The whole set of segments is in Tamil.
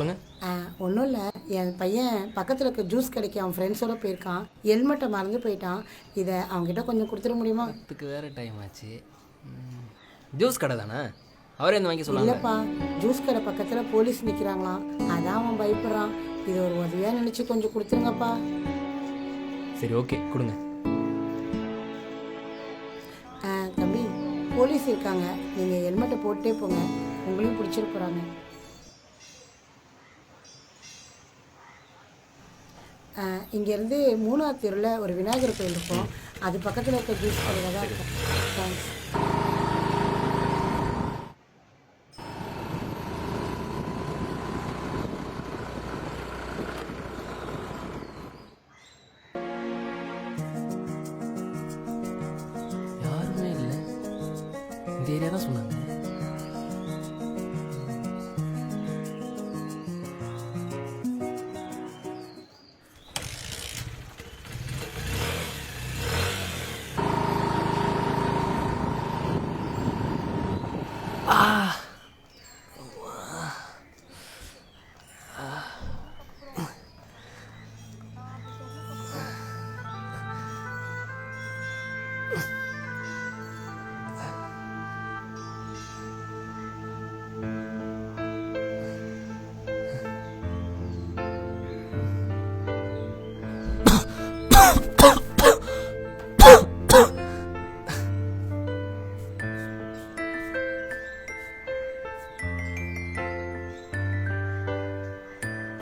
சொல்லுங்கள். ஒன்றும் இல்லை, என் பையன் பக்கத்தில் இருக்க ஜூஸ் கடைக்கு அவன் ஃப்ரெண்ட்ஸோடு போயிருக்கான். ஹெல்மெட்டை மறந்து போயிட்டான். இதை அவங்ககிட்ட கொஞ்சம் கொடுத்துட முடியுமா? அதுக்கு வேறு டைம் ஆச்சு. ஜூஸ் கடை தானே, அவரே இந்த வாங்கி சொல்லுங்க. இல்லைப்பா, ஜூஸ் கடை பக்கத்தில் போலீஸ் நிற்கிறாங்களாம், அதான் அவன் பயப்படுறான். இது ஒரு உதவியாக நினச்சி கொஞ்சம் கொடுத்துருங்கப்பா. சரி, ஓகே, கொடுங்க. தம்பி, போலீஸ் இருக்காங்க, நீங்கள் ஹெல்மெட்டை போட்டே போங்க, உங்களையும் பிடிச்சிட்டு போகிறாங்க. இங்கேருந்து 3ஆவது தெருவில் ஒரு விநாயகர் கோயில் இருக்கும், அது பக்கத்தில் இருக்க ஜூஸ் கடையில் தான் இருக்கும். தேங்க்ஸ். யாருமே இல்லை, இந்த ஏரியா தான் சொன்னாங்க.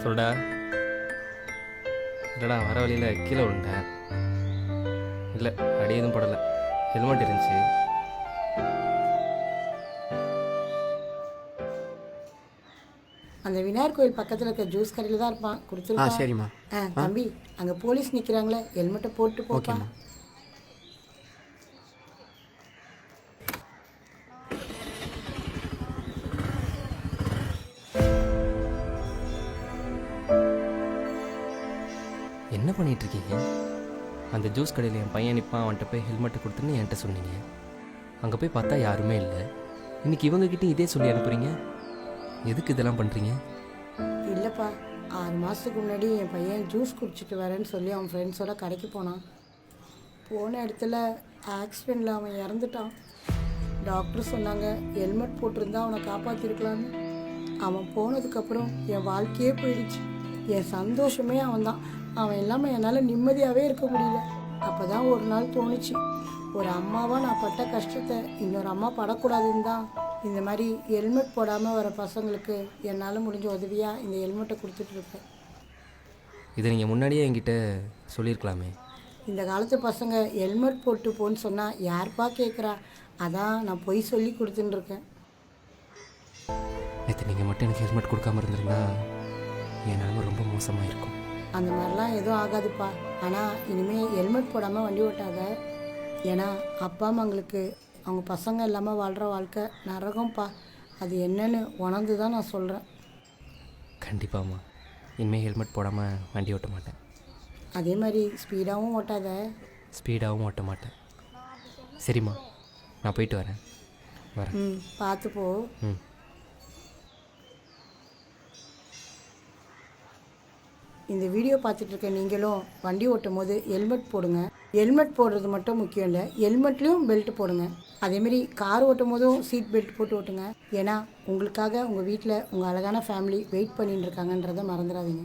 சொல்டா. இல்லைடா, வர வழியில் கீழே விழுந்தேன். இல்லை, அடி எதுவும் படலை, ஹெல்மெட் இருந்துச்சு. அந்த விநாயகர் கோயில் பக்கத்தில் இருக்க ஜூஸ் கடையில் தான் இருப்பான், கொடுத்துருக்கா. சரிம்மா. தம்பி, அங்கே போலீஸ் நிற்கிறாங்களே, ஹெல்மெட்டை போட்டு போப்பா. என்ன பண்ணிகிட்ருக்கீங்க? அந்த ஜூஸ் கடையில் என் பையன் நிற்பான், அவன்கிட்ட போய் ஹெல்மெட்டை கொடுத்துன்னு என்கிட்ட சொன்னீங்க. அங்கே போய் பார்த்தா யாருமே இல்லை. இன்றைக்கி இவங்ககிட்ட இதே சொல்லி அனுப்புகிறீங்க. எதுக்கு இதெல்லாம் பண்ணுறீங்க? இல்லைப்பா, 6 மாதத்துக்கு முன்னாடி என் பையன் ஜூஸ் குடிச்சிட்டு வரேன்னு சொல்லி அவன் ஃப்ரெண்ட்ஸோட கடைக்கு போனான். போன இடத்துல ஆக்சிடெண்ட்டில் அவன் இறந்துட்டான். டாக்டர் சொன்னாங்க ஹெல்மெட் போட்டிருந்தா அவனை காப்பாற்றிருக்கலான்னு. அவன் போனதுக்கப்புறம் என் வாழ்க்கையே போயிடுச்சு. என் சந்தோஷமே அவன்தான். அவன் இல்லாமல் என்னால் நிம்மதியாகவே இருக்க முடியல. அப்போ தான் ஒரு நாள் தோணுச்சு, ஒரு அம்மாவாக நான் பட்ட கஷ்டத்தை இன்னொரு அம்மா படக்கூடாதுன்னு தான் இந்த மாதிரி ஹெல்மெட் போடாமல் வர பசங்களுக்கு என்னால் முடிஞ்ச உதவியாக இந்த ஹெல்மெட்டை கொடுத்துட்ருப்பேன். இதை நீங்கள் முன்னாடியே என்கிட்ட சொல்லியிருக்கலாமே. இந்த காலத்து பசங்க ஹெல்மெட் போட்டு போன்னு சொன்னால் யார்ப்பா கேட்குறா? அதான் நான் பொய் சொல்லி கொடுத்துட்டுருக்கேன். நேற்று நீங்கள் மட்டும் எனக்கு ஹெல்மெட் கொடுக்காம இருந்திருந்தா என் நிலைமை ரொம்ப மோசமாக இருக்கும். அந்த மாதிரிலாம் எதுவும் ஆகாதுப்பா. ஆனால் இனிமேல் ஹெல்மெட் போடாமல் வண்டி ஓட்டாத. ஏன்னா அப்பா அம்மாங்களுக்கு அவங்க பசங்க இல்லாமல் வாழ்கிற வாழ்க்கை நரகம்ப்பா. அது என்னன்னு உணர்ந்து தான் நான் சொல்கிறேன். கண்டிப்பாம்மா, இனிமேல் ஹெல்மெட் போடாமல் வண்டி ஓட்ட மாட்டேன். அதே மாதிரி ஸ்பீடாகவும் ஓட்டாத. ஸ்பீடாகவும் ஓட்ட மாட்டேன். சரிம்மா, நான் போயிட்டு வரேன். பார்த்து போ. இந்த வீடியோ பார்த்துட்டு இருக்க நீங்களும் வண்டி ஓட்டும் போது ஹெல்மெட் போடுங்க. ஹெல்மெட் போடுறது மட்டும் முக்கியம் இல்லை, ஹெல்மெட்லேயும் பெல்ட் போடுங்க. அதேமாரி கார் ஓட்டும் போதும் சீட் பெல்ட் போட்டு ஓட்டுங்க. ஏன்னா உங்களுக்காக உங்கள் வீட்டில் உங்கள் அழகான ஃபேமிலி வெயிட் பண்ணிட்டு இருக்காங்கன்றதை மறந்துடாதீங்க.